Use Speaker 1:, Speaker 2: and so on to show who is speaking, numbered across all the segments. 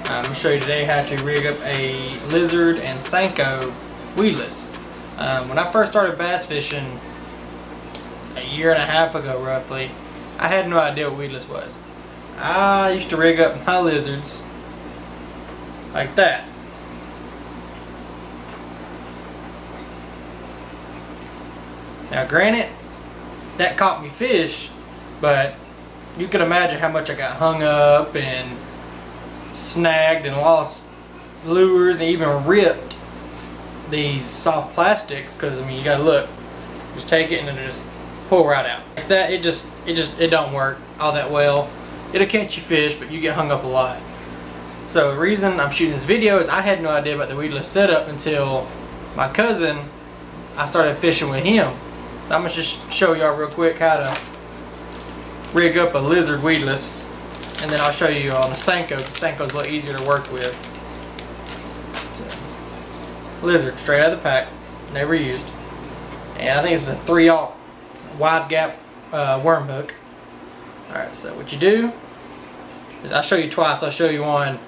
Speaker 1: I'm going to show you today how to rig up a lizard and Senko weedless. When I first started bass fishing a year and a half ago roughly, I had no idea what weedless was. I used to rig up my lizards like that. Now granted, that caught me fish, but you can imagine how much I got hung up and snagged and lost lures and even ripped these soft plastics, because I mean you gotta look, just take it and then just pull right out like that. It don't work all that well. It'll catch you fish, but you get hung up a lot. So the reason I'm shooting this video is I had no idea about the weedless setup until my cousin, I started fishing with him. So I'm gonna just show y'all real quick how to rig up a lizard weedless, and then I'll show you on the Senko, because Senko's a little easier to work with. So, lizard, straight out of the pack, never used. And I think this is a 3/0 wide gap worm hook. Alright, so what you do is I'll show you twice. I'll show you one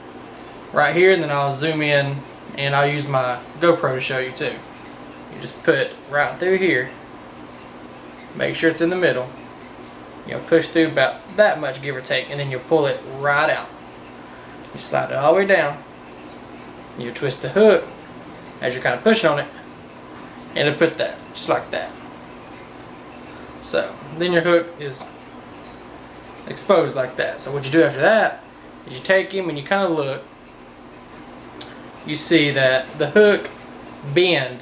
Speaker 1: right here, and then I'll zoom in and I'll use my GoPro to show you too. You just put right through here, make sure it's in the middle. You'll push through about that much, give or take, and then you'll pull it right out. You slide it all the way down. You twist the hook as you're kind of pushing on it, and it'll put that just like that. So then your hook is exposed like that. So what you do after that is you take him and you kind of look. You see that the hook bend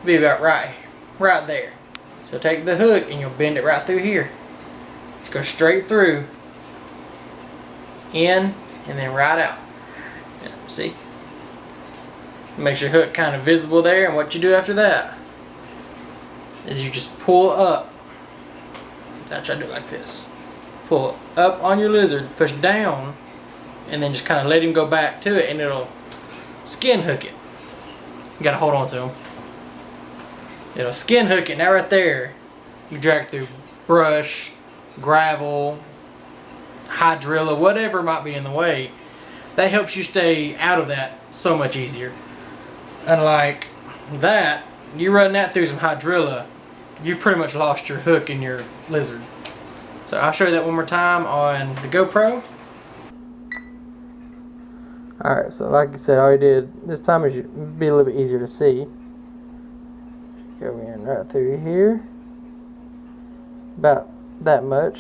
Speaker 1: will be about right there. So take the hook and you'll bend it right through here. Just go straight through, in, and then right out. See? Makes your hook kind of visible there, and what you do after that is you just pull up. I'll try to do it like this. Pull up on your lizard, push down, and then just kind of let him go back to it, and it'll skin hook it. You gotta hold on to him. It'll skin hook it. Now right there, you drag through brush, gravel, hydrilla, whatever might be in the way. That helps you stay out of that so much easier. Unlike that, you run that through some hydrilla, you've pretty much lost your hook in your lizard. So I'll show you that one more time on the GoPro. Alright, so like I said, all you did this time is be a little bit easier to see. Go in right through here, about that much.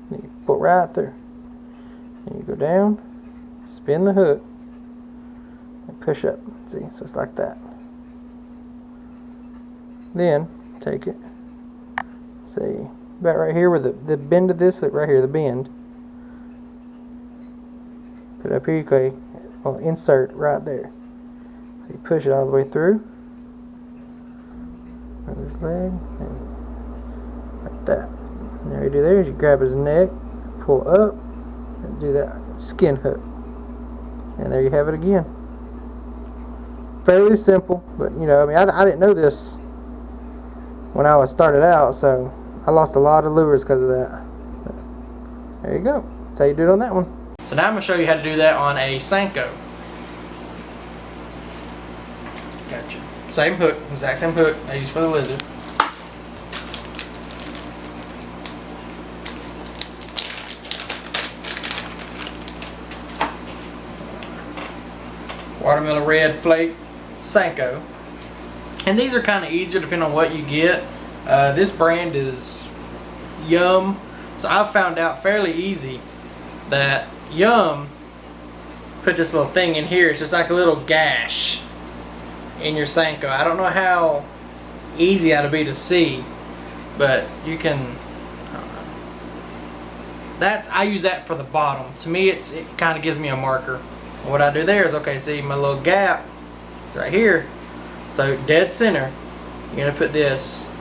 Speaker 1: You pull right through, and you go down, spin the hook, and push up. See, so it's like that. Then take it, see, about right here where the bend of this, look right here, the bend. Put it up here, okay, well, insert right there. So you push it all the way through. His leg, and like that. And all you do there is you grab his neck, pull up, and do that skin hook. And there you have it again. Fairly simple, but you know, I mean, I didn't know this when I was started out, so I lost a lot of lures because of that. But there you go. That's how you do it on that one. So now I'm going to show you how to do that on a Senko. Gotcha. Same hook, exact same hook I use for the lizard. Watermelon red flake Senko. And these are kind of easier depending on what you get. This brand is Yum. So I've found out fairly easy that Yum put this little thing in here. It's just like a little gash in your Senko. I don't know how easy that'll be to see, but you can, I don't know. I use that for the bottom. To me, it kind of gives me a marker. And what I do there is, okay, see my little gap right here. So dead center, you're gonna put this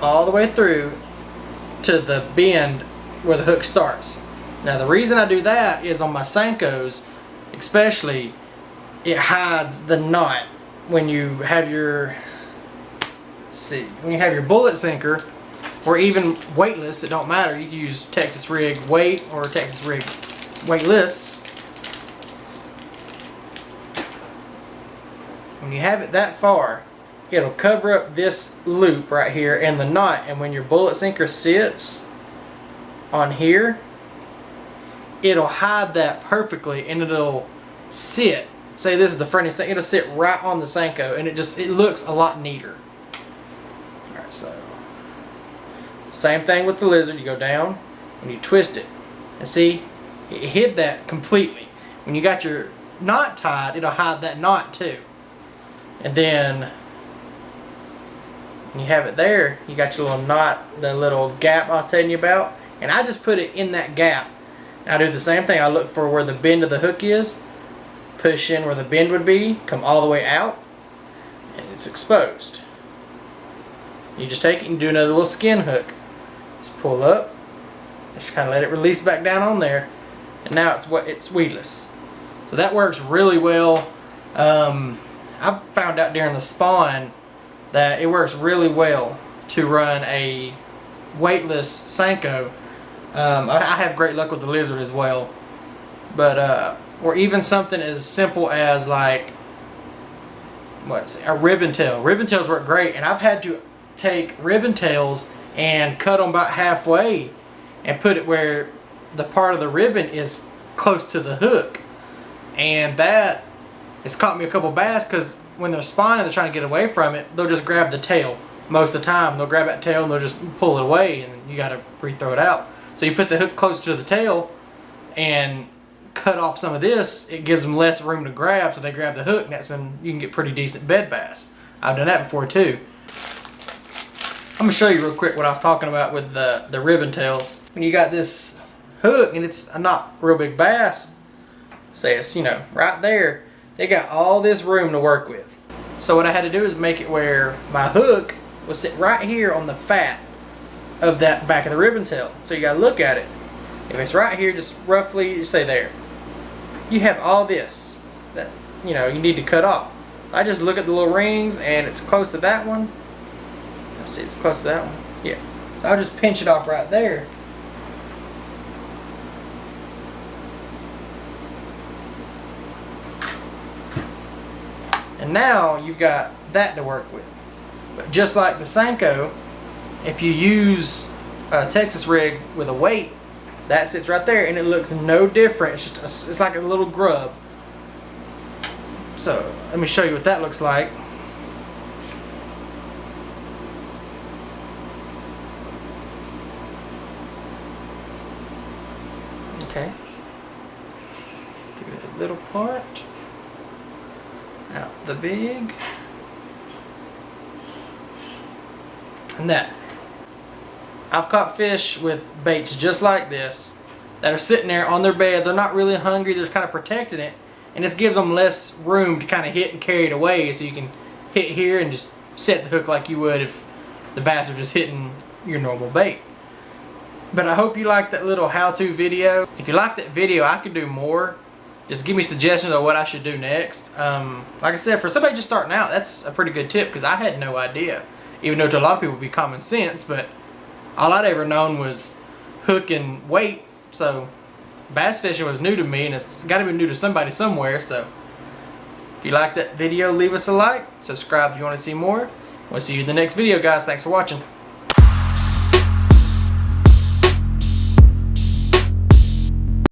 Speaker 1: all the way through to the bend where the hook starts. Now the reason I do that is on my Senkos, especially, it hides the knot when you have your, let's see, when you have your bullet sinker or even weightless, it don't matter. You can use Texas Rig weight or Texas Rig weightless. When you have it that far, it'll cover up this loop right here and the knot, and when your bullet sinker sits on here, it'll hide that perfectly, and it'll sit. Say this is the front end, it'll sit right on the Senko, and it looks a lot neater. Alright, so same thing with the lizard. You go down and you twist it, and see, it hid that completely. When you got your knot tied, it'll hide that knot too. And then when you have it there, you got your little knot, the little gap I was telling you about, and I just put it in that gap. And I do the same thing. I look for where the bend of the hook is, push in where the bend would be, come all the way out, and it's exposed. You just take it and do another little skin hook. Just pull up, just kind of let it release back down on there, and now it's weedless. So that works really well. I found out during the spawn that it works really well to run a weightless Senko. I have great luck with the lizard as well, but or even something as simple as like a ribbon tail. Ribbon tails work great, and I've had to take ribbon tails and cut them about halfway and put it where the part of the ribbon is close to the hook, and that it's caught me a couple bass, because when they're spawning, they're trying to get away from it, they'll just grab the tail. Most of the time they'll grab that tail and they'll just pull it away, and you got to re-throw it out. So you put the hook closer to the tail and cut off some of this, it gives them less room to grab, so they grab the hook, and that's when you can get pretty decent bed bass. I've done that before too. I'm going to show you real quick what I was talking about with the ribbon tails. When you got this hook and it's not real big bass, say it's, you know, right there, they got all this room to work with. So what I had to do is make it where my hook will sit right here on the fat of that back of the ribbon tail. So you got to look at it. If it's right here, just roughly say there, you have all this that, you know, you need to cut off. So I just look at the little rings, and it's close to that one. Let's see, it's close to that one. Yeah. So I'll just pinch it off right there. And now you've got that to work with. But just like the Senko, if you use a Texas Rig with a weight, that sits right there, and it looks no different. It's just it's like a little grub. So let me show you what that looks like. Okay. Through that little part. Out the big, and that. I've caught fish with baits just like this that are sitting there on their bed. They're not really hungry, they're just kind of protecting it, and this gives them less room to kind of hit and carry it away, so you can hit here and just set the hook like you would if the bass are just hitting your normal bait. But I hope you liked that little how-to video. If you liked that video, I could do more. Just give me suggestions of what I should do next. Like I said, for somebody just starting out, that's a pretty good tip, because I had no idea. Even though to a lot of people it would be common sense, but all I'd ever known was hook and weight. So bass fishing was new to me, and it's got to be new to somebody somewhere. So if you like that video, leave us a like. Subscribe if you want to see more. We'll see you in the next video, guys. Thanks for watching.